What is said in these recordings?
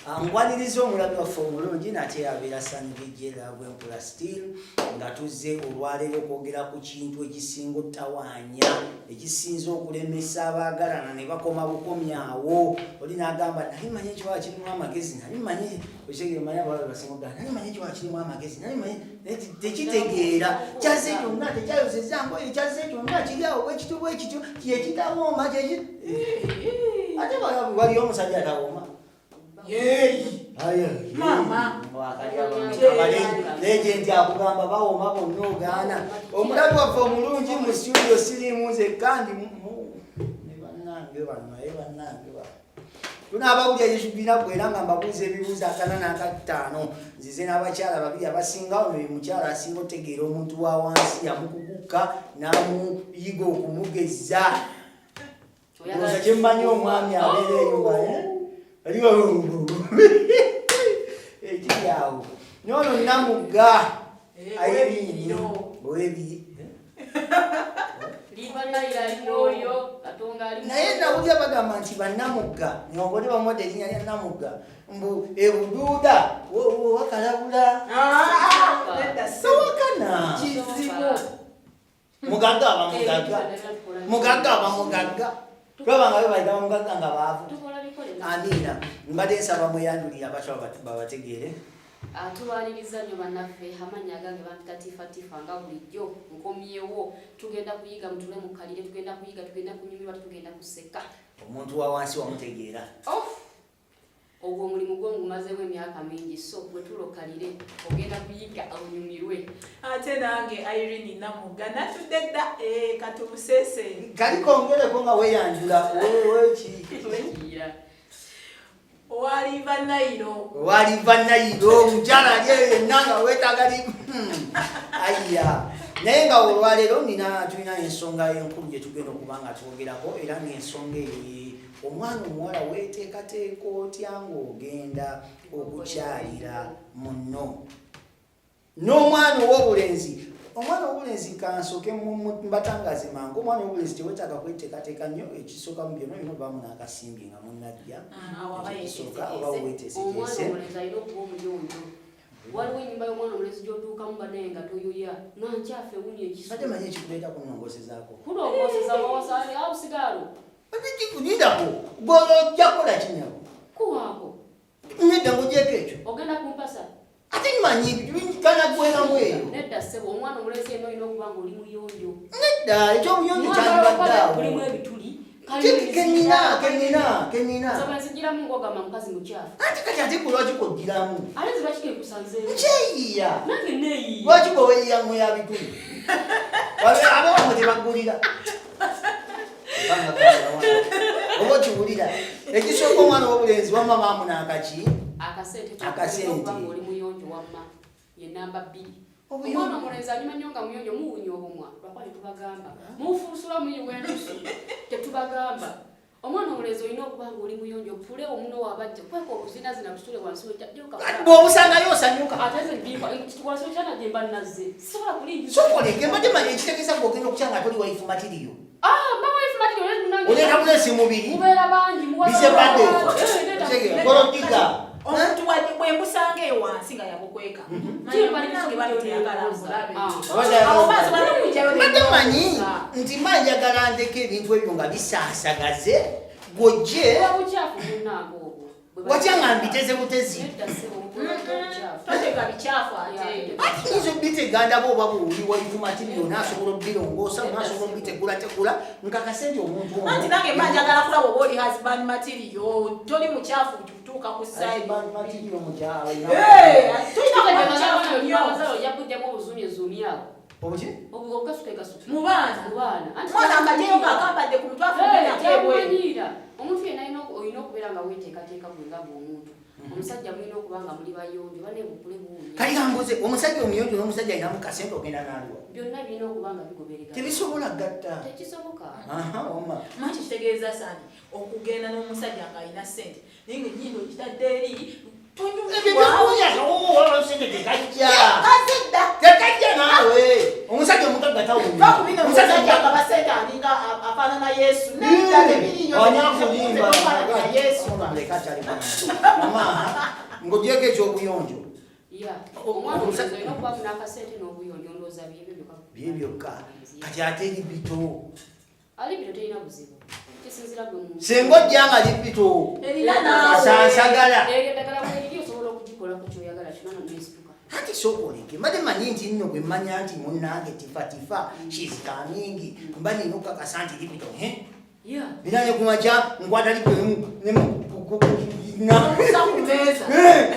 Ngwaniriza omulabi waffe omulungi nate abeera sanibijera bwempula still nga tuzze olwaleero okwogera ku kintu ekisinga ottawaanya ekisinza okulemesa abaagalana ne bakoma bukomyawo oli n'agamba nali manye ekiwala kirimu amagezi nali manye okigemanya abalala basinga nali manye ekiwala kirimu amagezi nali manye tekitegeera kyazze kyonna tekyayozeza ngoye kyazze kyonna kiryawo bwekityo kyekitawooma ate waliyo omusajja atawooma Mama legend akugamba bawoma bonna ogaana omulabi waffe omulungi mu studio sirimu nze kandi tunaabawulya yesubira bwera nga mbabuuza ebibuuzo 4 na 5 nzize n'abakyala babiri abasinga ono ye mukyala asinga otegeera omuntu wa wansi yamukukuka n'amuyiga okumugeza oza kyemmanyi omwami abeereeyo ekiryawo nono namugga naye nawulya bagamba nti bannamugga nyongole bamwadde erinnya lya namugga mbu ebuduuda wakalabula sowakana mugagga aba mugagga twabanga bebayita bamugagga nga baavu Amina mbadde nsaba mweyandulira abatwa babategeere tubaliriza nnyo bannaffe amanya agange bampita Tifa nga bulijjo nkomyewo tugenda kuyiga mutule mu kalire tugenda kuyiga tugenda kunyumirwa tugenda kuseka omuntu wa wansi wamutegeera ogwo omulimu gwo ngumazeewo emyaka mingi so bwe tulokalire ogenda kuyiga onyumirwe ate nange Irene Namugga natudde dda katumuseese kali kongereko nga weeyanjula wekiira Waliva Nairo mukyala yenna nga weetaaga aya naye nga olwaleero tulina ensonga enkulu gye tugenda okuba nga twogerako era n'ensonga eyo omwana omuwala weeteekateeka otya ng'ogenda okukyalira munno n'omwana ow'obulenzi kansooke mbatangaze mangu omwana ow'obulenzi teweetaaga kweteekateeka nnyo ekisooka mu byonna olina obaamu n'akasimbi nga munnajja oba weeteeseteese waliwo ennyumba y'omwana omulenzi gy'otuukamu banaye nga toyoya nankyafe ewunya ekiso ate manyi ekikuleeta kunongosezaako kulongoseza wawasaali awo sigaalo nidako gwolojja kola kinyago kuwaako nedda ng'ogyeko ekyo ogenda kumpasa ate manyi kanagweramu eyo nedda ssebo omwana omulenzi eno olina okuba nga oli muyonjo nedda ekyobuyonjo kyandibaddeawo kulimu ebituli kenina nzigiramu ngogamba mukazi mukyafu anti kati ate kulwaki koggiramu ate ziba kikekusanzeewo kyeyiya nange neeyiya lwaki bweweyiyamu ya bituli abawamu tebaggulira oba okiwulira ekisooka omwana w'obulenzi wamma maamu n'akaki akasente oli muyonjo wamma ye namba 2 omwana omulenzi anyuma nnyo nga muyonjo muwunya obumwa lwakwa tetubagamba mufuusula muyiwendusu tetubagamba omwana omulenzi olina okuba nga oli muyonjo pule omuno wabajja kweka okuzinazina lusule wansi bw'obusangayo osanyuka wansi kyanagye nazze sisobola kulingiza sokoleke mbadde manya ekitegeeza ng'ogenda okukyanga toli waifu matiriyo oleka bulesi mubiri bize badde kologiga omuntu bwe mbusanga eyo wansi nga yabukweka badde manyi nti manjagala ndeka ebintu ebyo nga bisaasagaze gojje watya nga mbiteze butezi izo bitegandaba oba buwuli waifu matiriyo nasobola obirongoosa nasobola obitegulategula nga kasente omuntu anti nange manjagala kulaba oba oli husband matiriyo toli mukyafu tutuuka ku matiriyo mukyala yakujjamu obuzumyezumyawo mwana akajeyo kakambadde ku mutwafuenakeebwera omuntu yenna olina okubeera nga weeteekateeka bwenga bw'omuntu omusajja mulina okuba nga muli bayonjo banebukule buwunya kali kambuze omusajja omuyonjo n'omusajja alinamu kasente ogenda naliwa byonna birina okuba nga bigobereka tebisobola gatta tekisoboka maki kitegeeza sani okugenda n'omusajja nga alina sente naye nga enyindo kitadde eri tekajja naawe omusajja omugagga tawulira bakubina omusajja akabasente alinga afaanana Yesu nedda tebiriyo onyakulimba Yesu leka kyali mama ngogyeko ekyobuyonjo omwana omusaza olina okubamu n'akasente n'obuyonjo ndowooza bye byokka kati ate libito alibito terina buzibu kisinzira gwe muntu senga ojja nga libito sansagala eddagala bweriri osobola okugikola ku kyoyagala kinona nesituka ati sokoleke made manyi nti nno gwe mmanya nti munnange tifa kizikamingi mba nina okukakasa nti libito biranye kumakya nkwata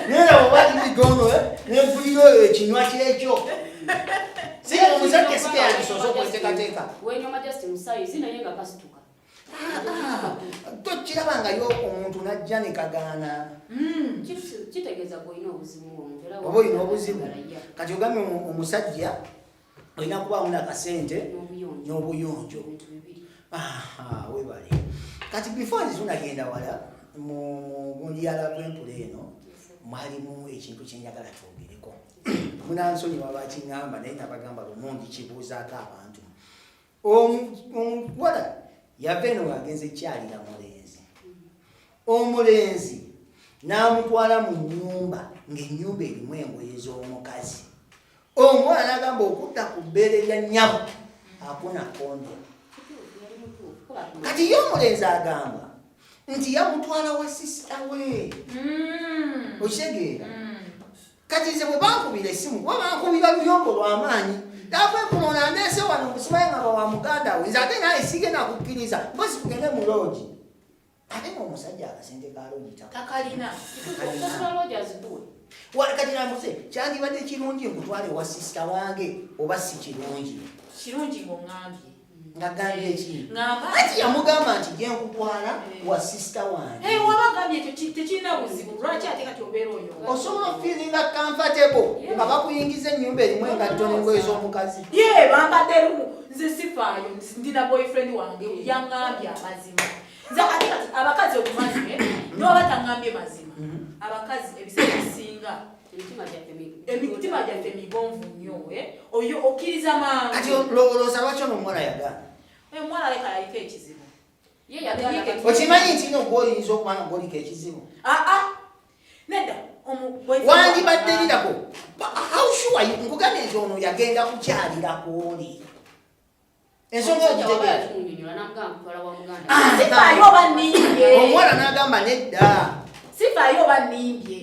nera oba libigono nempuliro ekinywa kyekyo omusajja sikeyandisoza okweteekateeka wenyoma just musayizi naye nga kasituka tokirabangayo omuntu najja nekagaana kitegeeza gweolina obuzibu oba olina obuzibu kati ogambye omusajja olina kubaamu nakasente n'obuyonjo webale kati before nzunagenda wala mulyala gw'empula eno mwalimu ekintu kyenjagala twogereko munansonyi wabakiŋŋamba naye nabagamba lumungi kibuuzaako abantu omuwala yava eno wagenza ekyalira mulenzi omulenzi n'amutwala mu nnyumba ng'ennyumba erimu engoye z'omukazi omuwala n'agamba okutta ku bbeere lya nnyabo akuna kondo kati ye omulenzi agamba nti yamutwala wa sisita we okitegeera kati nze bwe bankubira essimu kuba bankubira luyombo lw'amaanyi dakwekunoona ndeese wano okusibaye nga bawa muganda we nze ate naye sigenda kukkiriza mpozi tugende mu loogi ate ng'omusajja akasente ka loogi takalina kati nambuze kyandibadde kirungi nkutwale wa sisita wange oba si kirungi ng'oŋŋambye ngagambye eki ati yamugamba nti genkutwala wa sisita wange wabagambye ekyo tekirina buzibu lwaki ate kati obeera oyo osobola okufiiringa comfortable nga bakuyingiza ennyumba erimu engatto n'engoye z'omukazi bambadde lumu nze sifaayo ndina boyfriend wange yaŋŋambye amazima nze ate kati abakazi okumazime niba bataŋŋambye mazima abakazi ebiseera bisinga emitima gyaffe migonvu nnyo oyo okkiriza mangu kati olowooza lwaki ono omuwala yagaana omwana leka yaliko ekizibu okimanyi nti no gwoyinza okuba nga gwoliko ekizibu nedda wandibadde lirako howsure nkugambye nti ono yagenda kukyalirako oli ensonga sifaayo oba nimbye omuwala n'agamba nedda sifaayo oba nimbye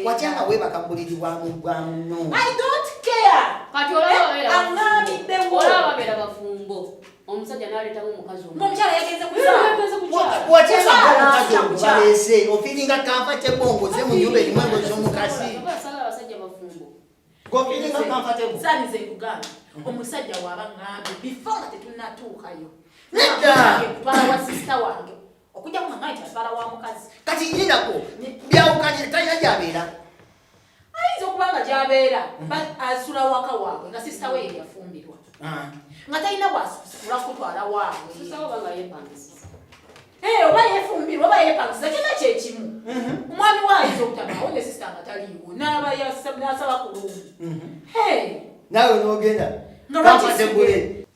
watyanga webakabuliribwa mu bwa muno I don't care kati olaba babeera bafumbo omusajja n'aleetamu omukazi omukyala yagenze kubalese ofiiringa comfortable ngoze mu nyumba erimu engozi z'omukazi gofiiringa comfortable sanize nkugamba omusajja waaba ŋŋambye before nga tetunnatuukayo kutwala wa sisita wange okujja kuŋŋamba nti atwala wa mukazi kati yinako byawukanye talina gyabeera ayinza okuba nga gyabeera asula waka waabwe nga sisita we ye yafumbirwa nga talina bwasula kutwala waabwe oba yefumbirwa oba yepangisa kyona kyekimu omwami waayinza okutabaawo ne sisita nga taliiwo n'asaba ku lumu naawe n'ogenda kafatebule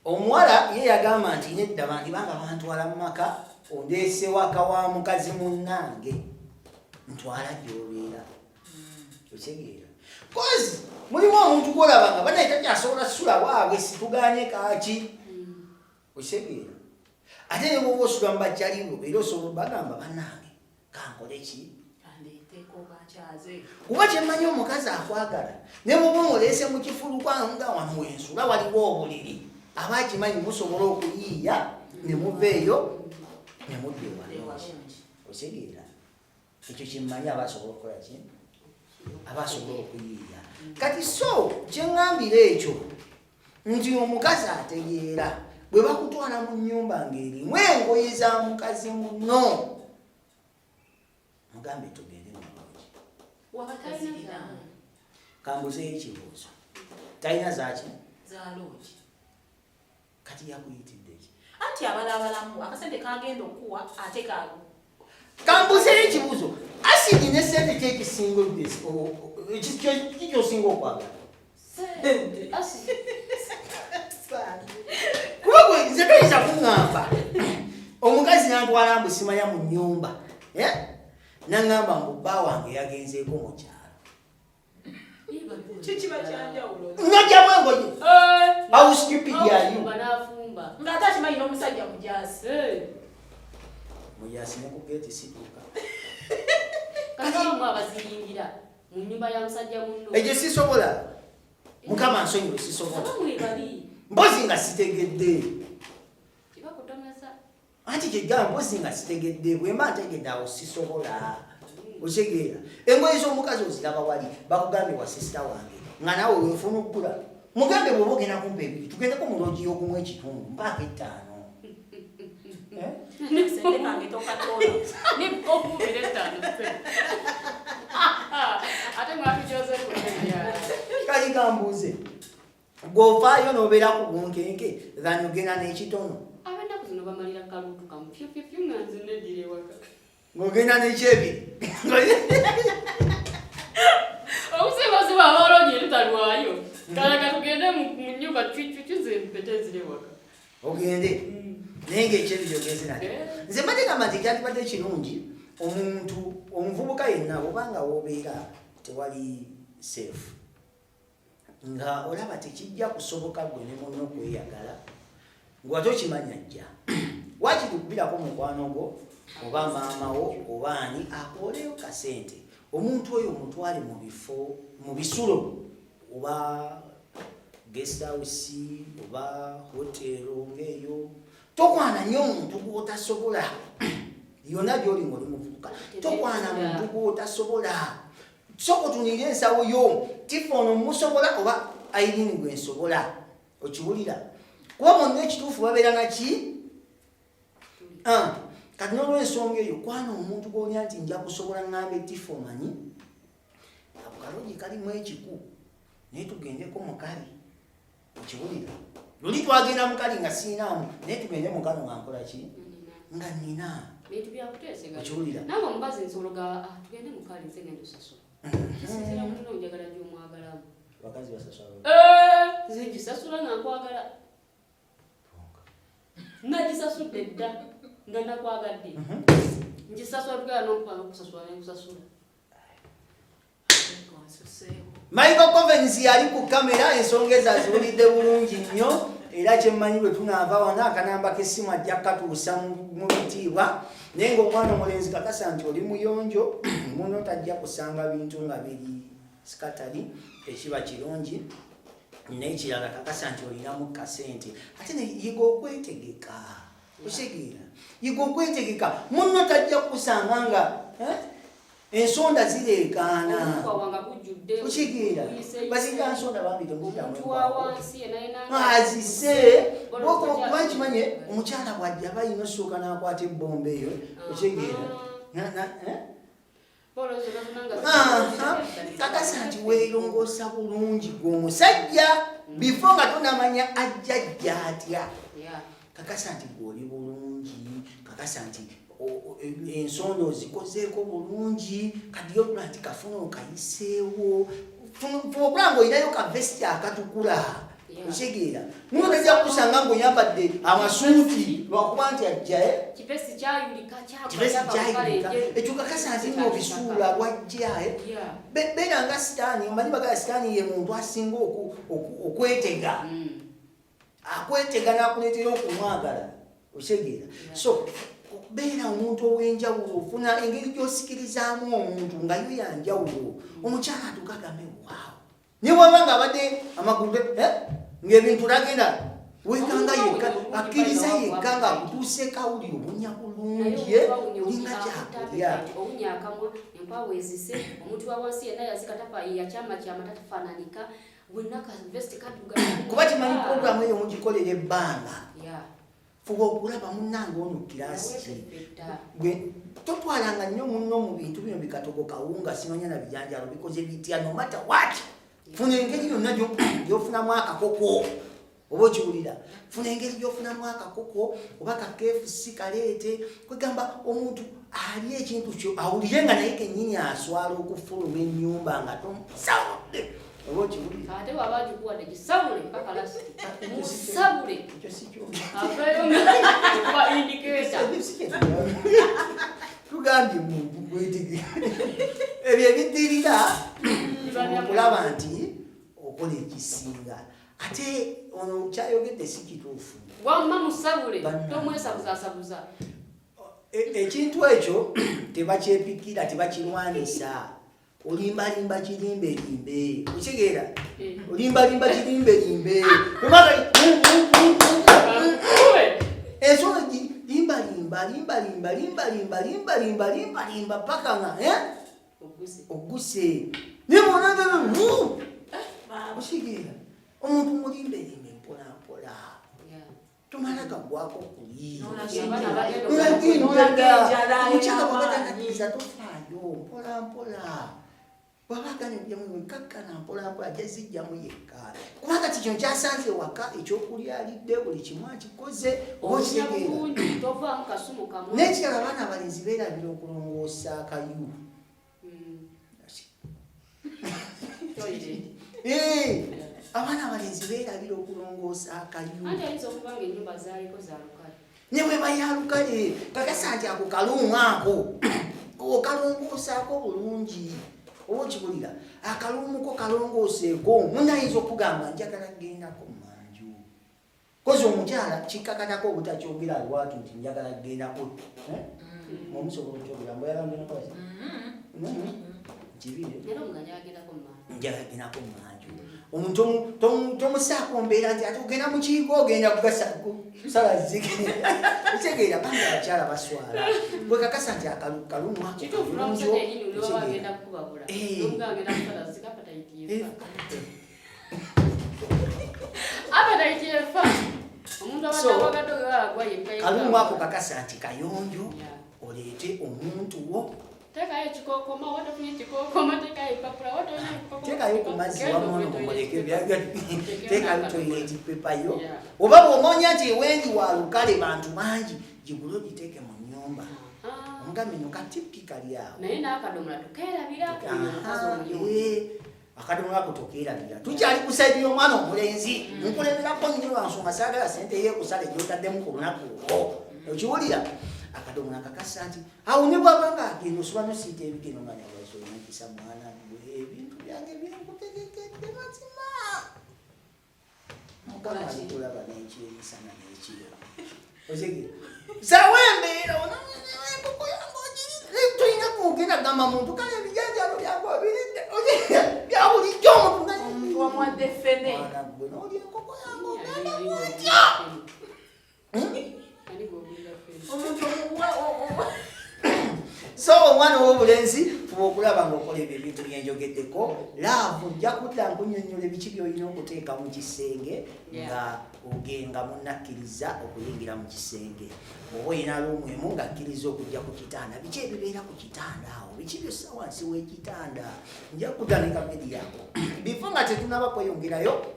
omuwala ye yagamba nti nedda bandibanga bantwala mu maka ondeese waka wa mukazi munnange ntwala gy'obeera okitegeera kozi mulimu omuntu gwolaba nga banaye takyasobola sula waabwe situganye kaaki okitegeera ate ne bwoba osula mu bajjalibo era osobola bagamba bannange kankole ki kuba kyemmanyi omukazi akwagala ne bwoba omuleese mu kifulukanga wano wensula waliwo obuliri aba akimanyi musobola okuyiiya ne muveeyo ne mudda ewalungi okitegeera ekyo kimmanyi aba asobola okukola ki aba asobola okuyiiya kati so kyeŋŋambira ekyo nti omukazi ategeera bwe bakutwala mu nnyumba ng'erimu engoye za mukazi muno mugambe tugende mulungi kambuzeyo ekibuuzo talina zaki zalooki kati yakuyitidde ki anti abalabalamu akasente kagenda okuwa ate kago kambuzeyo ekibuuzo asidi ne sente kyekisinga kikyosinga okwagala Kuba nze toyinza kuŋŋamba omukazi nantwala mbu simanya mu nnyumba naŋŋamba mbu bba wange yagenzeeko mu kyalo kikiba kyanjawulo ng'ojjamu engoye housekeeping yayo ng'ate akimanyi n'omusajja mujaasi mujaasi ne ku geeti situuka kakamu abaziyingira mu nnyumba ya musajja munno ekyo sisobola mukama nsonyiwe sisobola mpozi nga sitegedde anti kyegamba mpozi nga sitegedde bwe mba ntegedde awo sisobola otegeera engoye z'omukazi oziraba wali bakugambye wa sisita wange nga naawe wenfuna okugula mugambe bw'oba ogenda kumpa ebiri tugendeko mu logi y'ogumu ekitundu mpaaka 5 kali kambuuze gw'ovaayo n'obeera ku bunkenke thani ogenda n'ekitono abennaku zino bamalira kalutu kamu pyupyupyu nga nze neddira ewaka ng'ogenda n'ekyebiri obusibozi bw'abalonye tutalwayo kalaga tugende mu nnyumba twitwityu zempete eziri ewaka ogende naye ng'ekyebiri ogenze nate nze mbategamba nti kyandibadde kirungi omuntu omuvubuka yenna obanga w'obeera tewali seefu nga olaba tekijja kusoboka gwe ne munno okweyagala ng'ate okimanya jja wakikukubirako mukwano gwo oba maamawo oba ani akooleyo kasente omuntu oyo omutwale mu bifo mu bisulo oba guest house oba hotero ng'eyo tokwana nnyo omuntu gw'otasobola yonna gy'oli ng'oli muvubuka tokwana muntu gw'otasobola soko tunire ensawo yo Tifa ono musobola oba Irene gwe nsobola okiwulira kuba bonna ekituufu babeera naki kati n'olw'ensonga eyo kwana omuntu gw'olya nti nja kusobola ŋŋambe Tifa omanyi ako kalogi kalimu ekiku naye tugendeko mukali okiwulira luli twagenda mukali nga siinaamu naye tugende mukano nga nkola ki nga nnina okiwulira nawe omukazi nsologa tugende mukali nze ngenda osasula kisinzira munno njagala gy'omwagalamu bakazi basasula nze ngisasula nga nkwagala nagisasudde dda nga nakwagadde ngisasula tugala n'okupanga okusasula nenkusasula Michael Covens yali ku kamera ensonga ezaziwulidde bulungi nnyo era kyemmanyi bwe tunaava wana akanamba k'essimu ajja katuusa mu bitiibwa naye ng'omwana omulenzi kakasa nti oli muyonjo muno tajja kusanga bintu nga biri skatali ekiba kirungi n'ekirala kakasa nti olinamu kasente ate yiga okwetegeka osegeera yiga okwetegeka muno tajja kusanga nga ensonda zireekaana okigeera bazinga nsonda bambi temuziramuazise kuba nkimanye omukyala bwajja bayina osooka n'akwata ebbomba eyo okigeera kakasa nti weerongoosa bulungi gweomusajja bifo nga tonamanya ajjajja atya kakasa nti gwoli bulungi kakasa nti ensonda ozikozeeko bulungi kadiyo tula nti kafuna okayiseewo fulanga oyinayo kavesiti akatukula okigeera muno tajja kukusanga ng'oyambadde amasuuti lwakuba nti ajja kipesi kyayulika ekyo kakasa nti nno obisuula lwajja beera nga sitaani omanyi bagala sitaani ye muntu asinga okwetega akwetega n'akuleetera okumwagala okigeera so beera omuntu ow'enjawulo ofuna engeri gy'osikirizaamu omuntu nga yo yanjawulo omukyala atugagambe waawo naye bwaba nga abadde amagulu ng'ebintu lagenda wekanga yekka akkiriza yekka nga akutuuse kawuli obunya bulungi olinga kyakulya owunyaakamwa empawo ezise omuntu wa wansi yenna yazikatapa yakyama tatafaananika wenna kavesti kaduga kuba kimanyi puroguramu eyo mugikolera ebbanga fuba okulaba munnange ono kirasi gwe totwalanga nnyo munno mu bintu bino bikatogo kawunga simanya na bijanjalo bikoze bitya no matter what funa engeri yonna gyofunamu akakoko oba okiwulira funa engeri gyofunamu akakoko oba kakefusi kaleete kwegamba omuntu ali ekintu kyo awulire nga naye kennyini aswala okufuluma ennyumba nga tomusawudde Obochi buli. Ate wabaji kuwa de kisabule mpaka last. Musabule. Ekyo sikyo. Abayo kwa indicator. Tugambye muntu gwetege. Ebyo ebidirira okulaba nti okola ekisinga. Ate ono kyayogedde si kituufu. Wamma musabule tomwesabuzasabuza. Ekintu ekyo tebakyepikira tebakirwanisa. Olimbalimba kirimberimbe. Okitegeera? Olimbalimba kirimberimbe. Ensonga limbalimba paka nga oguse. Okitegeera? Omuntu mulimberimbe mpolampola. Tomala gagwako kuli. Omukyala bwagatanakiriza tofaayo mpolampola. Wabagane byamu kakkana mpolampola jazijjamu yekka. Kubanga kino kyasanze waka ekyokulya alidde buli kimu akikoze okitegeera. N'ekirala abaana abalenzi beerabira okulongoosa akayu. Abaana abalenzi beerabira okulongoosa akayu. Ne bwe bayalukale kakasa nti ako kalumu ako okalongoosaako bulungi. Okibulira akalumuko kalongooseeko munayinza okugamba njagala kgendako manju. Kozi omukyala kikkakatako obutakyogera lwatu nti njagala kgendako. Omusobola okyogera mbu yalangenako kibire njagala kgendako manju. Omuntu tomusaako mbeera nti ate ogenda mu kiiko ogenda kusala zike. Ekitegeera bangi abakyala baswala. Bwe kakasa nti akalumu ako kalumu ako kakasa nti kayonjo oleete omuntu wo. Tekayo kikokoma watofunye kikokoma tekayo papula watofunye kikokoma. Tekayo ku mazzi wamono kumuleke byagali. Tekayo toilet paper yo. Oba bw'omonya nti ewendi wa lukale bantu bangi gigulo giteeke mu nnyumba. Ongamino katipikali awo. Naye n'akadomola tokeerabira. Akadomola ako tokeerabira. Tukyali kusaidia omwana omulenzi. Nkulemerako nnyo lwansonga saagala ssente y'ekusala egy'otaddemu ku lunaku olwo. Okiwulira? Akadomola kakasa nti awo ne bw'abanga agenda osobola n'osiita ebigeno nga nyabazo omukisa mwana ebintu byange byenkutegekedde mazima. Mukama alikulaba n'ekyemisana n'ekiro. Otegeera? Sawa embeera enkoko yange ogiri tulina kugenda gamba muntu kale ebijanjalo byange obiridde bya bulijjo omuntu wamwadde ffene. Mwana gwe n'oli enkoko yange ogenda bwotya. So omwana w'obulenzi fuba okulaba ng'okola ebyo ebintu byenjogeddeko. Laavu nja kudda nkunnyonnyola ebiki by'olina okuteeka mu kisenge nga ogenga munakkiriza okuyingira mu kisenge. Oba olina luumwemu ng'akkiriza okujja ku kitanda. Biki ebibeera ku kitanda awo? Biki byossa wansi w'ekitanda? Nja kudda ne kamedi yako. Bifo nga tetunaba kweyongerayo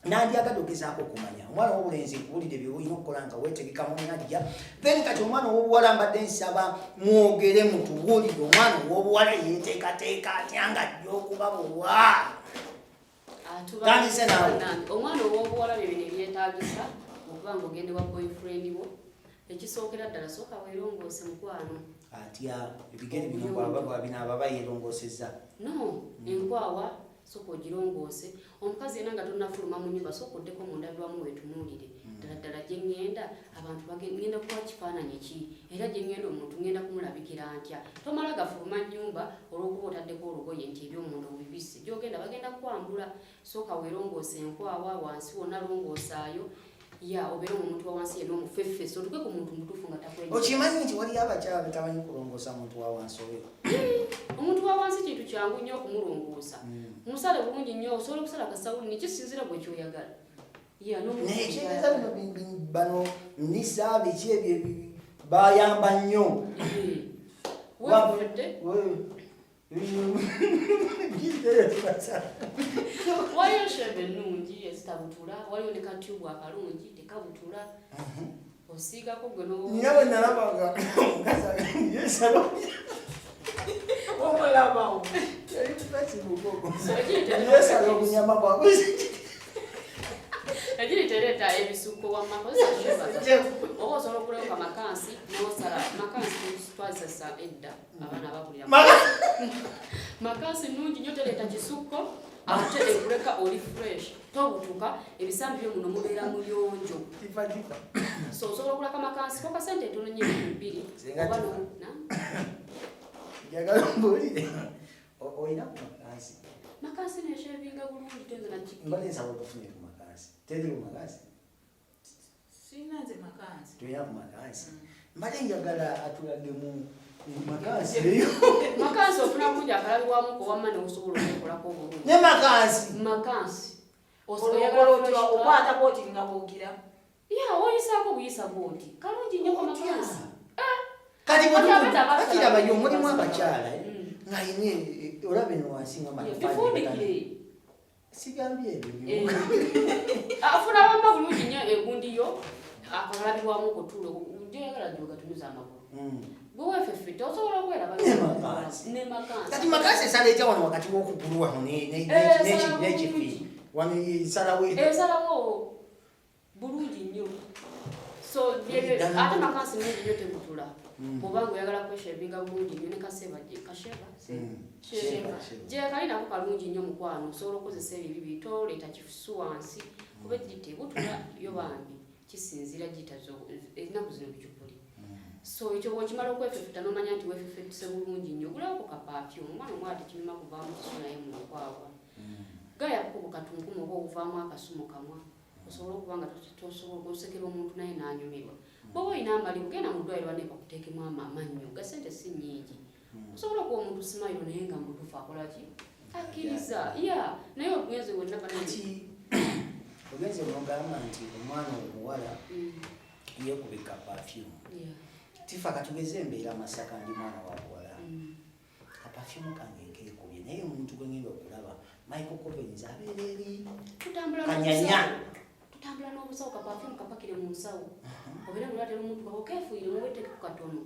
nandyagadde ogezaako okumanya omwana w'obulenzi nkuwulidde byolina okukola nga weetegeka mu najja. Then kati omwana ow'obuwala mbadde nsaba mwogere mutuwulire omwana ow'obuwala yeeteekateeka atya nga ajja okubabulwa. Tandise naawe. Omwana ow'obuwala bye bino ebyetaagisa okuba ng'ogende wa boyfriend wo. Ekisookera ddala sooka weerongoose mukwano. Atya ebigere bino bwaba binaaba bayeerongoosezza. No, enkwawa sooka ogirongoose. Omukazi yenna nga tonnafuluma mu nnyumba sooka oddeko mu ndabirwamu weetunuulire. Ddala gye ŋŋenda abantu ngenda kuwa kifaananyi ki era gye ŋŋenda omuntu ŋŋenda kumulabikira ntya. Tomala gafuluma nnyumba olw'okuba otaddeko olugoye nti eby'omuntu obibisse. Gy'ogenda bagenda kukwambula. Sooka weerongoose enkwawa wansi wonna longoosaayo. Ya obeera omuntu wa wansi yenna omufeffeesi otuke ku muntu mutuufu nga takwenda. Okimanyi nti waliyo abakyala betamanyi kulongoosa muntu wa wansi oyo. Omuntu wa wansi kintu kyangu nnyo okumulongoosa. Musale bulungi nnyo osobola okusala kasawuli nekisinzira bwe kyoyagala. Nekyegeza bino bano nisa biki ebyo bayamba nnyo. Waliyo shebe ennungi ezitabutula, waliyo ne katyubu akalungi tekabutula. Osiigako gwe nyawe nalabanga omukazi yesaba omulabawo Egiri tereta ebisuko wa makosa sheba. Owo solo kuleka makansi no sala makansi twaza sa edda abana bakulira. Makansi nungi nyote leta kisuko ate kuleka oli fresh. Tobutuka ebisambi byo muno mubera muyonjo. Tifa. So solo kuleka makansi ko kasente tono nyingi mbiri. Obano na. Yagala mboli. Oina makansi. Makansi ne shevinga bulungi tenza na chiki. Mbali sawo tofune ku makansi. Teli ku makansi. Sinaze makansi. Tuya ku makansi. Mbali njagala atulage mu makansi. Makansi ofuna kunja akalabwa mu ko wamane usobola okukola ko bulungi. Ne makansi. Makansi. Osobola okwata boti nga bogira. Ya oyisako buyisa boti. Kalungi nnyo ko makansi. Kati bakira bayo mulimu abakyala ngayine olabe no Asinga mafandi. Sigambye ebyo. Afuna wamba bulungi nnyo egundiyo akalabibwa mu ko tulo njagala joga tunuza amagulu. Bwe fefita osobola kwera makansi. Ne makansi. Kati makansi saleeta wano wakati w'okugulwa n'ekifi. Wani salawe. Salawo bulungi nnyo. So ate makansi nungi nnyo tegutula. Mubangu yagala kweshebinga bulungi nnyo ne kaseba kasheba. Kalina ko kalungi nnyo mukwano osobola okozesa ebyo bibito leeta kifusu wansi kuba gitebutula yo bambi kisinzira gitazo ennaku zino bijukuli. So ekyo bw'okimala okwefefuta n'omanya nti weefefetuse bulungi nnyo gulako kapafyo omwana omwala tekirima kuvaamu kisu naye munakwagwa. Gaya kukubuka tunkumu oba ovaamu akasumu kamwa osobola okuba nga tosobola okusekera omuntu naye n'anyumirwa. Bw'oba olina amalibu genda mu ddwaliro ne bakuteekemu amannyo ga ssente si nnyingi. Osobola okuba omuntu simayiro naye nga mutuufu akola ki? Akkiriza. Naye obugenzi bwonna banati obugenzi bw'ogamba nti omwana omuwala yeekubika perfume. Tifa katugeze embeera Masaka ndi mwana wa buwala. Perfume kange keekubye naye omuntu gwe ngenda okulaba Michael Covens abeera eri kanyanya. Tutambula n'obusawo ka perfume kapakire mu nsawo. Obeera mulwatira omuntu gwe okeefuire muwete ku katono.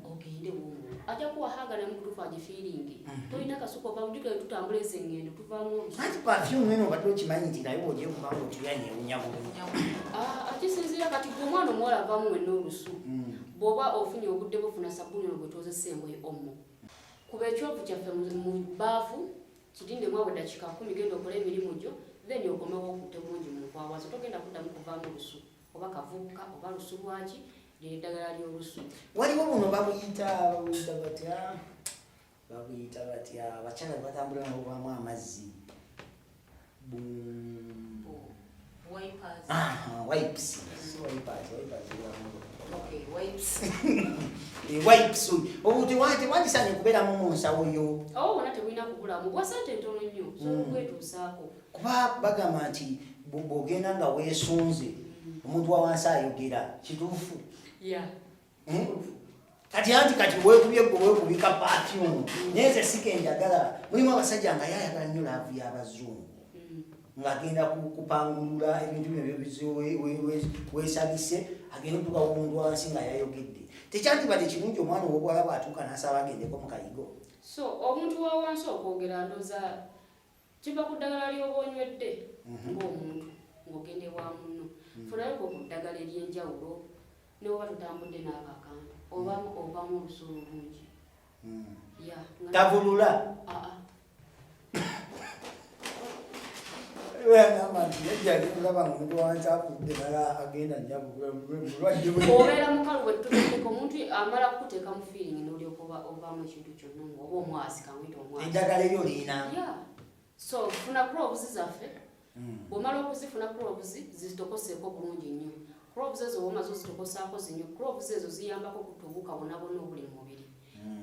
Ogende bw'omu. Ajja kuwahagala mutuufu agifiiringi. Tolina kasuko babujjuke tutambula ezengendo tuvaamu olusu. Anti perfume eno badde okimanyi nti naye bw'ogiye kubanga otuyanye ewunyamu. Akisinziira kati gwe omwana omuwala avaamu wenna olusu. Bw'oba ofunye obudde bwofuna sabbuuni ono bwe twoza engoye omo. Kuba ekyovu kyaffe mu bbaafu kitindemu awo eddakiika 10 genda okola emirimu gyo then okomewo okutte bulungi mu nkwawa zo togenda kuddamu kuvaamu olusu oba kavubuka oba lusu lwaki lyeddagala ly'olusu. Waliwo buno babuyita batya abakyala batambula n'obwamu amazzi wipes. Wipes. Obuti wandisaanye kubeeramu mu nsawo yo. Wonna tebulina kubulamu bwa ssente ntono nnyo okwetuusaako. Kuba bagamba nti bw'ogenda nga weesunze omuntu wa wansi ayogera kituufu. Kati weekubye gwe weekubika perfume naye nze sikenjagala. Mulimu abasajja nga yayagala nnyo laavu y'abazungu ng'agenda kupangulula ebintu bino weesabise agenda okutuuka omuntu wansi nga yayogedde. Tekyandibadde kirungi omwana ow'obuwala bw'atuuka n'asaba agendeko mu kayigo. So omuntu wa wansi okwogera ndooza kiva ku ddagala ly'oba onywedde ng'omuntu ng'ogende bwa munno. Funayo ku ddagala ery'enjawulo n'oba tutambudde n'akakantu obamu olusuulu lungi. Tavulula. Obeera mukalu bwe tuteeka omuntu amala kukuteeka mu feeling n'olyoka ovaamu ekintu kyonna oba omwasi kamwita omwasi. Eddagala eryo liina. So funa cloves zaffe. Bw'omala okuzifuna cloves zitokoseeko bulungi nnyo. Cloves ezo bw'omaze ozitokosaako zinyo. Cloves ezo ziyambako okutubuka bwonna obuli mu mubiri.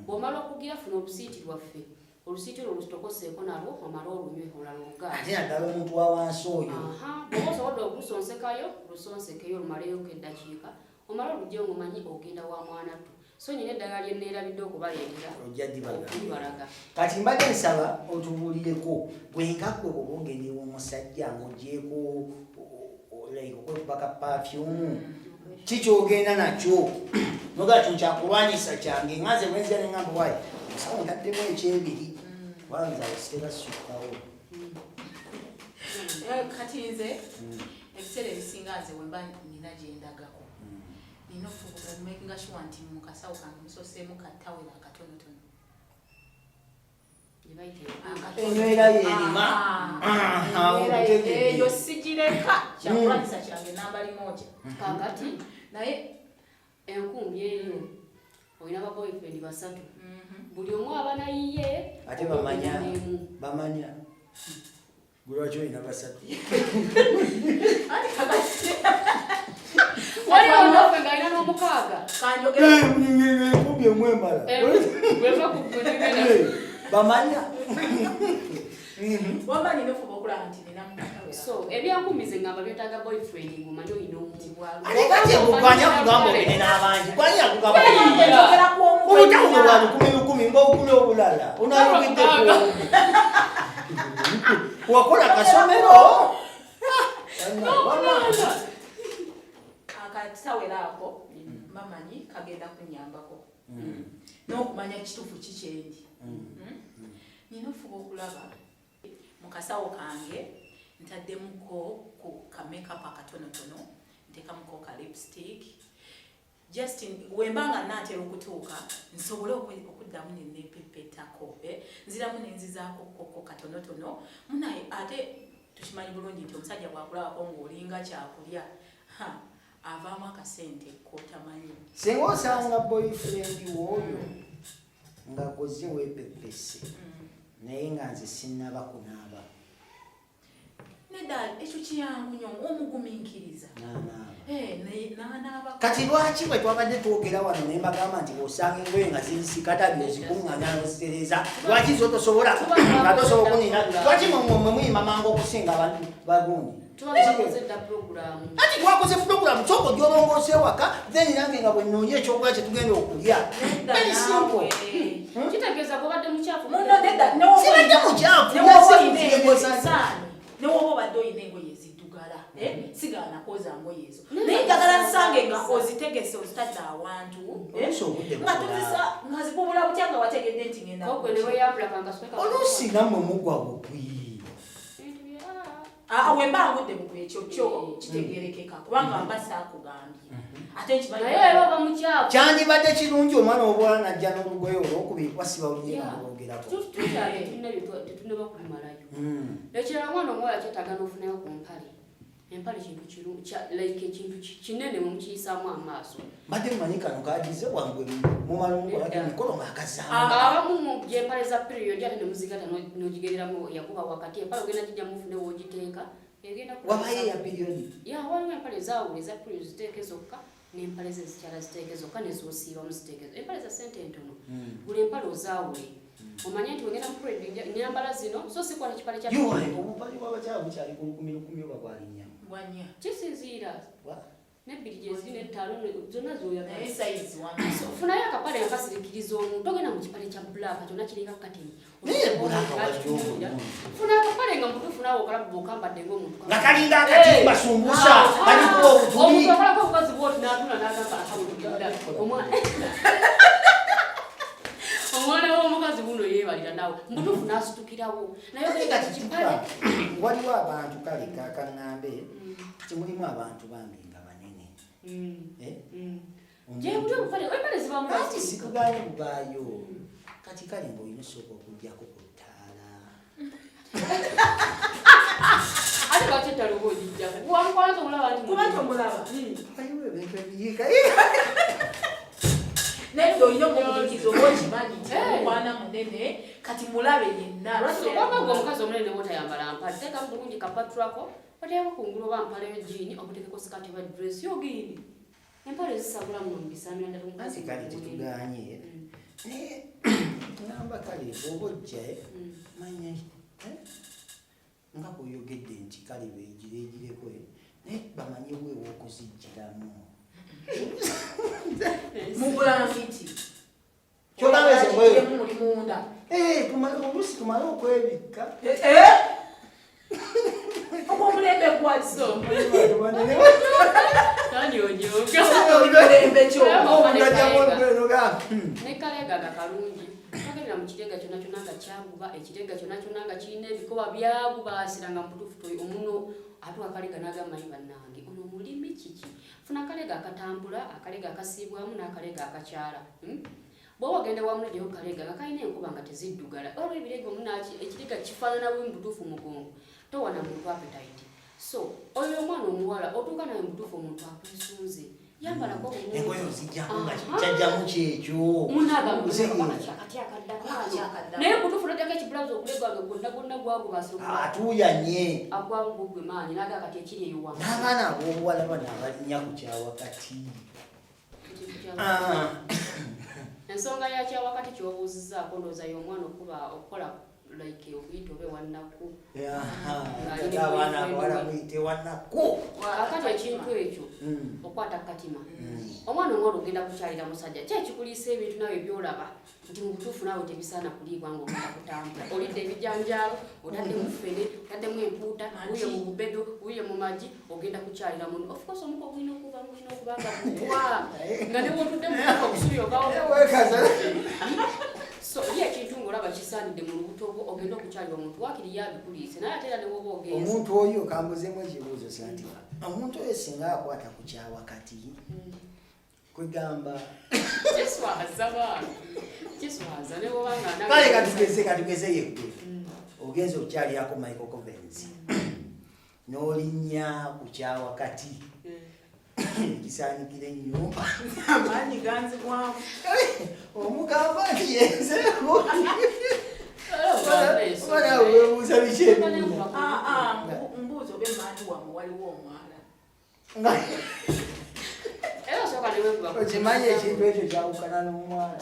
Bw'omala okugira funa olusiiti lwaffe. Olusiiti olwo luzitokoseeko nalwo omala olunywe olala olugaali. Ate naddala omuntu wa wansi oyo. Bw'oba osobodde okusonsekayo lusonsekeyo olumaleyo eddakiika omala olugye omumanyi ogenda wa mwanattu. So nyina eddagala lye neerabidde okubaleetera okubibalaga. Kati mbadde nsaba otubuulireko gwe nga ggwe oba ogenda ew'omusajja ng'ogyeko okwekubaka perfume ki ky'ogenda nakyo noga kyo kyakulwanyisa kyange nganze bwenzira ne ngamba waayi omusawo ntaddemu ekyebiri Wanza usitera sukawo. Kati nze ebiseera ebisinga nze wemba nina gyendagako nina okumakinga sure nti mukasawo kange musoseemu kattawera akatonotono enywera yerima eyo sigireka kyakulanyisa kyange nambali moja kakati naye enkumbi eyo olina ba boyfriend basatu buli omu aba nayiye ate bamanya Gulwaki olina basatu. Wali onofe nga alina n'omukaaga. Enkumbi emu emala. Bweva kukutegera. Bamanya. Wamba nina ofuba okulaba nti nina mukaaga. So ebyankumbi ze ngamba byetaaga boyfriend ng'omanyi olina omuntu bwalo. Ate kati ekuganya kugamba ogende n'abangi. Gwanya kugamba obutakuno bwa 10,000 ng'okuli obulala. Unayogedde wakola kasomero akatawera ako mamanyi kagenda kunyambako n'okumanya kituufu kikyendi nina ofuba okulaba mu kasawo kange ntaddemuko ku kamakeup akatonotono ntekamuko ka lipstick just wembanga natera okutuuka nsobole okuddamu nenepepetako nziramu nenzizaako koko katonotono munaye ate tukimanyi bulungi nti omusajja bwakulabako ng'olinga kyakulya avaamu akasente kotamanyi singa osanga boyfriend w'oyo ng'akoze weepepese naye nga nze sinnaba kunaaba nedda ekyo kiyangu nnyo omugumiikiriza kati lwaki bwe twabadde twogera wano ne mbagamba nti osanga engoye nga zisikatabi ozikuŋŋanya n'ozitereza lwaki zo tosobola nga tosobola okunina lwaki mwe muyima mangu okusinga abantu bagundi ati twakoze puroguramu kyoko gyolongoose waka then nange nga bwe nnoonya ekyokulya kye tugenda okulya very simple kitegeeza bwobadde mukyafu sibadde mukyafu newoba obadde olina engoye eziddugala sigaana kwoza ngoye ezo naye njagala nsange nga ozitegese ozitadde awantu nga tuzisa nga zibubula butya nga wategedde nti ngenda oluusi nammwe mugwa bugwi wemba ngudde bugwi ekyo kyo kitegerekeka kubanga mba saakugambye ate kyandibadde kirungi omwana obuwala najja n'olugoye olwokubiri wasiba olugeraolwogerako ekirala mwana omuwala kyetaaga n'ofunayo ku empale kintu kinene mumukiyisaamu amaaso badde mumanyi kano kagize wangwe mumala omukolako emikolo ng'akazaamu abamu gyempale za period ate nemuzigata n'ogigereramu yakuba wakati empale ogenda gijja mufune wogiteeka wabayo eya periodi waliwo empale zaawula eza period ziteeke zokka n'empale ze zikyala ziteeke zokka nezosiibamu ziteeke empale za sente entono buli empale ozaawule omanye nti ogenda mu period nyambala zino so sikuwa nekipale kya obupale bw'abakyala bukyali ku 10,000 oba bwalinya kisinziira nebbiri gyezirina ettaano zonna zoyafunayo akapale akasirikiriza omuntu ogenda mu kipale kya bbulaaka kyonna kiringa katini funa akapale nga mutuufu naawe okalabu okambadde ng'omuntu nga kalinga akatimba sumbusa kalikuwa obutuli omuntu akolako obukozi bwoti n'atula n'agamba omwana w'omukazi buno yeebalira nawe mutuufu n'asitukirawo naye kipale waliwo abantu kale kakaŋŋambe kati mulimu abantu bambi nga banene kati sikuganye bugaayo kati kale ngaolina osooka okugjako ku ttaala ate lwaki ettala oba ogijjako wankwanza omulaba kubanga omulaba waliwo ebintu ebiyiika naye ng'olina omubulikizo oba okimanyi omwana munene kati mulabe yenna lwakubanga omukazi omunene bwotayambala mpale teekamu bulungi kapaturako oteeko kungulu oba mpaleyo jiini okuteekeko sikati oba dress yogini empale zisabula muno mubisamira ddala omukazi kale tetuganye naye ngamba kale oba ojja manya nga bw'oyogedde nti kale beegireegireko naye bamanye bwewa okuzijjiramu mubulangiti kyolabezemuli munda oluusi tumale okwebikka ogwo omulembe gwazo Tani ojoka. omulembe kyo Nekalega gakalungi. Togenda mu kitega kyonna kyonna nga kyaguba ekitega kyonna kyonna nga kirina ebikoba byaguba asiranga mutufu omuno ate akalega n'agamba bannange ono mulimi kiki funa akalega akatambula akalega akasiibwamu n'akalega akakyala bw'oba ogenda wamu neddeyo kalega nga kalina enkuba nga teziddugala olwo ebirego munaki ekitega kifaanana bwe mutufu mugongo towana muntu appetite so oyo omwana omuwala otuuka naye mutufu omuntu akwesunze yambalako engoyo zijjamu nga kyajjamu kyekyo naye kutufu noteka ekibulazi okulegwange gwonna gwagubasobola atuuyanye agwagugwe maanyi naga kati ekiri eyo wamu n'abaana ab'obuwala bano abalinnya ku kyawakati ensonga ya kyawakati kyobuuzizzaako ndowooza y'omwana okukola like obuyita obe wannaku abaana abawala buyite wannaku akati ekintu ekyo okwata katima omwana omwala ogenda kukyalira musajja kyekikuliisa ebintu nawe byolaba nti mu butuufu naawe tebisaana kuliibwa nga ogenda kutambula olidde ebijanjaalo otaddemu fene otaddemu empuuta wuye mu bubedo wuye mu magi ogenda kukyalira muno of course omuko gwina okubanga mukwa nga ne wotudde mu obusubi okawo so ye ekintu ng'olaba kisaanidde mu lubuto bwo ogenda okukyalira omuntu wakiri yabikuliise naye ate era ne woba ogenza omuntu oyo kambuzeemu ekibuuzo santi omuntu oyo singa akwata ku kyawakati kwegamba kiswaza ne wobanga kale katugeze yeggwe ogenza okukyalirako Michael Covens n'olinnya ku kyawakati kisaanikira ennyumba amaanyi ganzibwamu omugamba nti yenzeeko oba weebuuza biki mbuuzi oba emaani wamu waliwo omwala okimanyi ekintu ekyo kyawukana n'omwala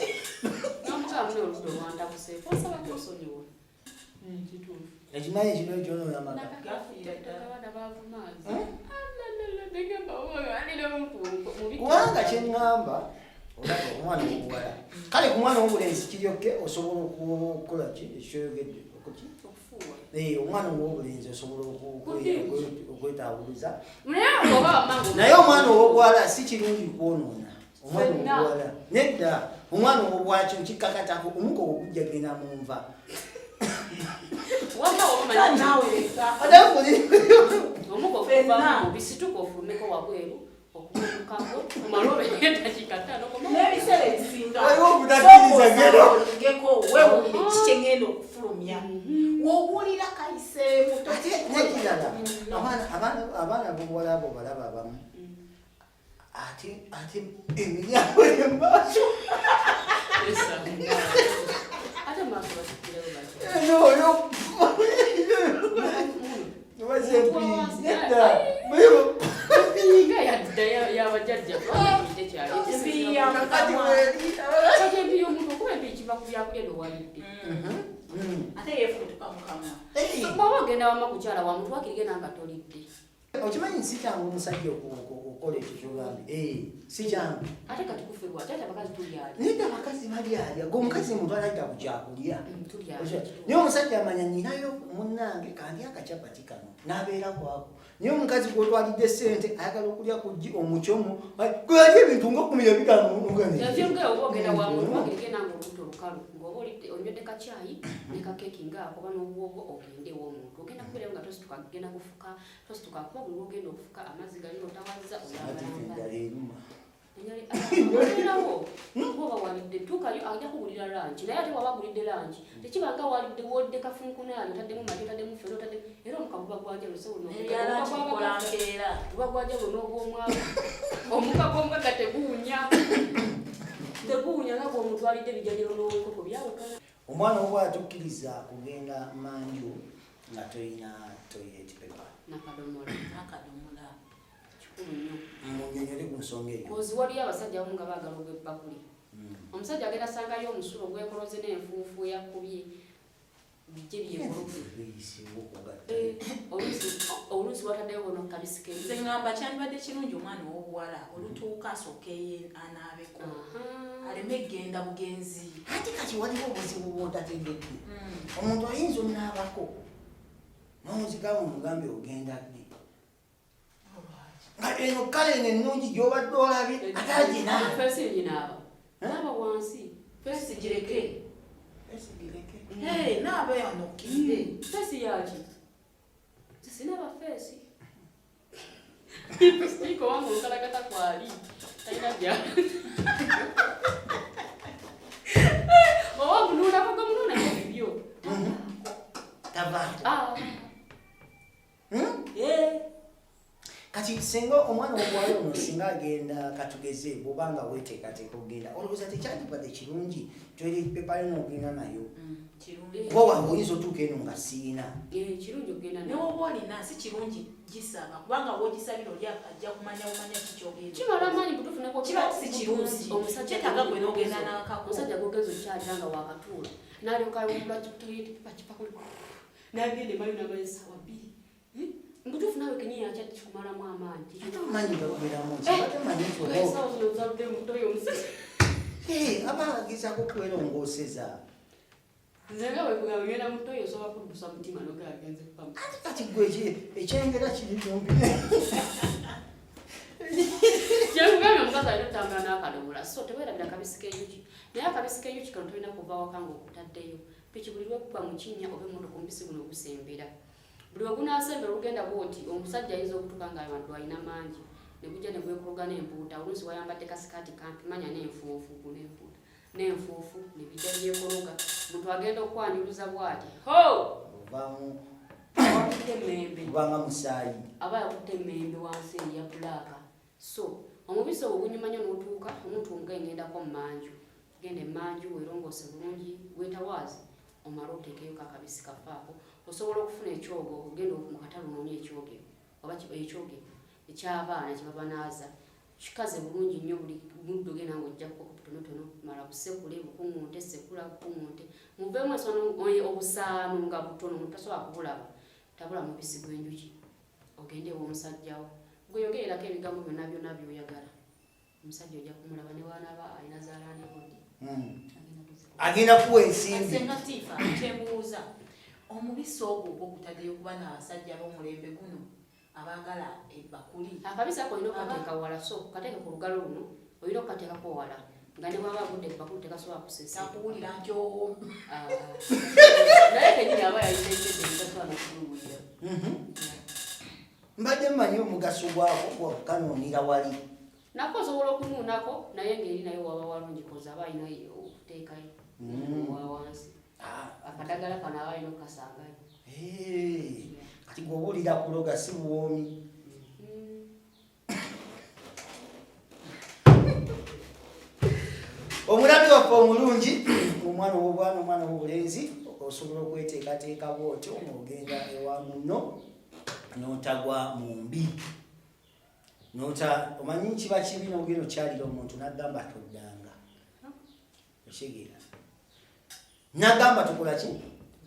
ekimanyi ekintu ekyonoonamaka kubanga kyeŋŋamba olaba omwana omuwala kale ku mwana w'obulenzi kiryokke osobola okukola ki ekyoyogedde omwana ow'obulenzi osobola okwetawuluza naye omwana ow'obuwala si kirungi kwonoona omwana ow'obuwala nedda omwana ow'obwakyo kikkakatako omuko okujja genda mu nva bisituka ofulumeko wabweru okukako omalobe etakikatano n'ebiseera ebisinga obutakkiriza wewulire kikyengenda okufulumya wowulira kayiseemu nekirala abaana b'obuwala abo balaba abamu ate emiryango emaaso ate maaso basikireo yabajjajja empiyo omuntu okuba empiyo kiva ku byakulya nowalidde ate yefutuka mukama bw'oba ogenda wama kukyala wa muntu wakirige nanga tolidde okimanyi si kyangu omusajja okukola ekyo kyogambye si kyangu ate kati kufebwa ate abakazi tulyali nedda abakazi balyalya g'omukazi muntu alayita ku kyakulya naye omusajja amanya ninayo munnange kandi akacyapati kano n'abeera kwako naye omukazi gwotwalidde ssente ayagala okulya kugi omukyomu gwali ebintu nga 15 oba ogenda wa muntu wakirige nanga olubuto olukalu ng'oba onywedde kakyayi ne kakeeki ngaakoba n'obwogo ogendewo omuntu ogenda kubeerayo nga tosituka genda kufuka tosituka kuba buli ogenda okufuka amazzi gali otawaza oyambalawo oba walidde tukayo ajja kuwulira lanki naye ate waba agulidde lanki tekibanga walidde wodde kafunkunaali otaddemu mati otaddemu fere otaddemu era omukaguba gwajalo uba gwajalo n'ogwomwavu omuka gw'omugaga teguwunya nga gw'omutwalidde ebijajalo n'owekoko byawukana omwana oba atukkiriza kugenda manju nga toyina toilet paper nakadomola munyonyole ku nsonga eyo kozi waliyo abasajja abamu nga baagala ogw'ebbakuli omusajja agenda asangayo omusulo gwekoloze n'enfuufu yakubye bijje byekoloze oluusi wataddeyo bono kabisike nze ngamba kyandibadde kirungi omwana ow'obuwala olutuuka asookeyo anaabeko aleme egenda bugenzi ate kati waliwo obuzibu bwotategedde omuntu ayinza onaabako n'omuzikawo omugambe ogenda ddi nga eno kale ennungi gy'obadde olabye ate aginaaba fesi nyinaaba naaba wansi fesi gireke naaba yanokidde fesi yaki sinaba fesi siko wangu nkalagata kwali talina bya owa mununa koga mununa ebyo tavaako kati singa omwana w'obuwala ono singa agenda katugeze bw'obanga weeteekateeka ogenda olowooza tekyandipadde kirungi tweri pepa yo n'ogenda nayo kuba wange oyinza otuuka eno nga siina kirungi ogenda newoba olina si kirungi gisaba kubanga wogisabira oli ajja kumanya bumanya kikyogenda kimala amaanyi butufu kiba si kirungi kyetaaga gwe n'ogenda n'akako omusajja gogeza okyalira nga wakatuula n'alyokayawulula pakipakuli n'agenda emayo n'abayesawa bbiri mbutufu nawe kenyini yakya kikumalamu amaanyi amanyi gagweramu aba agezaako kwerongoseza nze nga bwekugamba ngenda mutoyo osobola kuddusa mutima nogagenze kupamu kati gwe ekyengera kiri kyombi kyekugambye omukazi alina otambula n'akadomola so teweerabira akabisi k'enjuki naye akabisi k'enjuki kano tolina kuva waka nga okutaddeyo piki buli lwekuba mu kinnya oba emmotoka omubisi guno ogusembera buli ogunaasembera olugenda bwoti omusajja ayinza okutuka nga abantu alina mangi ne gujja ne gwekuluga n'empuuta oluusi wayambadde kasikaati kampi manya n'enfuufu kuneempuuta n'enfuufu ne bijja byekologa muntu agenda okwaniriza bw'ati ho awakutte emmembe kubanga musaayi aba yakutte emmembe wansi eya bulaaka so omubisi obwo gunyumanya n'otuuka omuntu omugayi ngendako mu manju genda emmanju weerongose bulungi weetawaazi omala oteekeyo kakabisi kafaako osobola okufuna ekyogo ogenda mu katale onoonya ekyoge oba ekyoge ekyabaana kye babanaaza kikaze bulungi nnyo buli muddo genda ng'ojjakuko butonotono mala busekule bukuŋŋunte sekula bukuŋŋunte muveemu obusaano nga butono omuntu tasobola kubulaba tabula mubisi gw'enjuki ogendewo omusajjawo gweyogererako ebigambo byonna byonna byoyagala omusajja ojja kumulaba ne waanaaba alina zaalaani bodi agenda kuwa ensimbi Senga Tifa kyebuuza omubisi ogwo ogw'okutaddeyo okuba n'abasajja b'omulembe guno abaagala ebbakuli akabisi ako olina okateeka wala so kateeke ku lugalo luno olina okukateekako wala nga ne bwaba agudde ebbakuli tekasobola kusesa takuwulira nkyoo naye kenyini aba yayiteekedde tasobola nokuluwulira mbadde mmanyi omugaso gwako gwakanoonera wali nako osobola okunuunako naye ngeri naye waba walungi koza aba alina okuteekayo wawansi akadagala kano aba alina okukasangayo kati gw'obuulira kuloga si buwoomi omulabi waffe omulungi omwana ow'obwana omwana w'obulenzi osobola okweteekateeka bwotyo ng'ogenda ewa munno n'otagwa mu mbi omanyi kiba kibi n'ogenda okyalira omuntu n'agamba toddanga okitegeera n'agamba tukola ki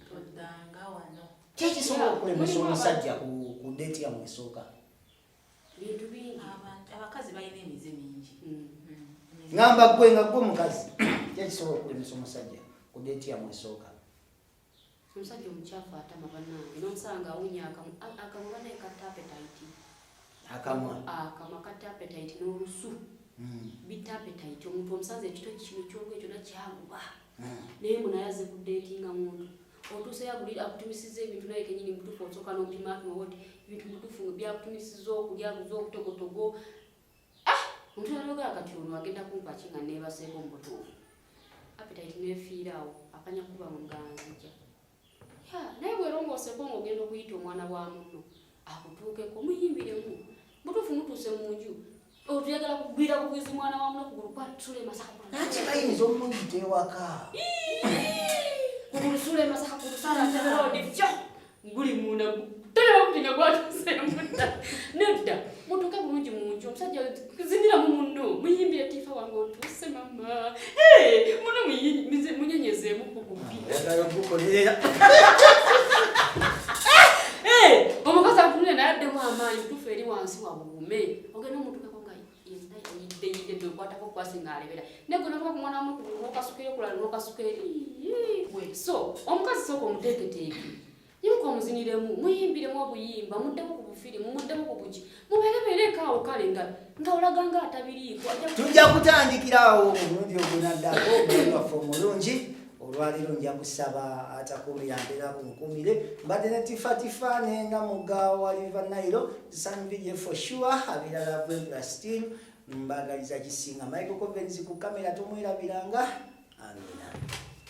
toddanga wano kyekisobola okulemesa omusajja ku deeti yamu esooka bintu bingi abakazi balina emize mingi ngamba gwe nga gwe mukazi kyekisobola okulemesa omusajja ku deeti yamu esooka omusajja omukyafu atama bannange n'omusanga awunya akamwa banaye katta apetaiti akamwa katta apetaiti n'olusu bitta apetaiti omuntu omusanze ekito kino kyonga ekyo nakyaguba naye munayaze ku deeti nga muntu otuuse yagulira akutumisiza ebintu naye kenyini mutuufu osooka n'opimaapima oti ebintu mutuufu byakutumisiza okulya guza okutogotogo omuntu yalogera kati ono agenda kumpa ki nga neebaseeko mu butuufu apetaiti neefiiraawo akanya kuba mu ganzija naye bwerongooseko ng'ogenda okuyita omwana wa munno akutuukeko muyimbiremu mutuufu mutuuse mu nju otuyagala kugwira bugwizi mwana wa munno kugulu kwatule masaka naki bayinza omuyita ewaka kulusula emasaka kulusalaterodi fyo nguli munda telewakutinga gwatusemunda nedda mutuuke bulungi mu nju omusajja zinira mu munno muyimbire Tifa wange otuuse mama muno munyenyezeemu kugubi omukazi atunule nayaddemu amaanyi mutuufu eri wansi wabuume ogenda omutukako nga yidde okwatako kwasinga alebera negonatuka ku mwana wamu nokasukere kulala nokasukere so omukazi sooka omuteeketeeke yimuka omuziniremu muyimbiremu obuyimba muddemu ku firimu muddemu ku buki muberebereekaawo kale nga olaga nga atabiriiko tujja kutandikirawo omulundi ogunaddako omulimi waffe omulungi olwaleero nja kusaba atakumira mbeera ku nkumire mbadde ne Tifa nenga mugga wa River Nile sanvije for sure abirala bwebula still mbagaliza kisinga Michael Covens ku kamera tumwirabiranga amina.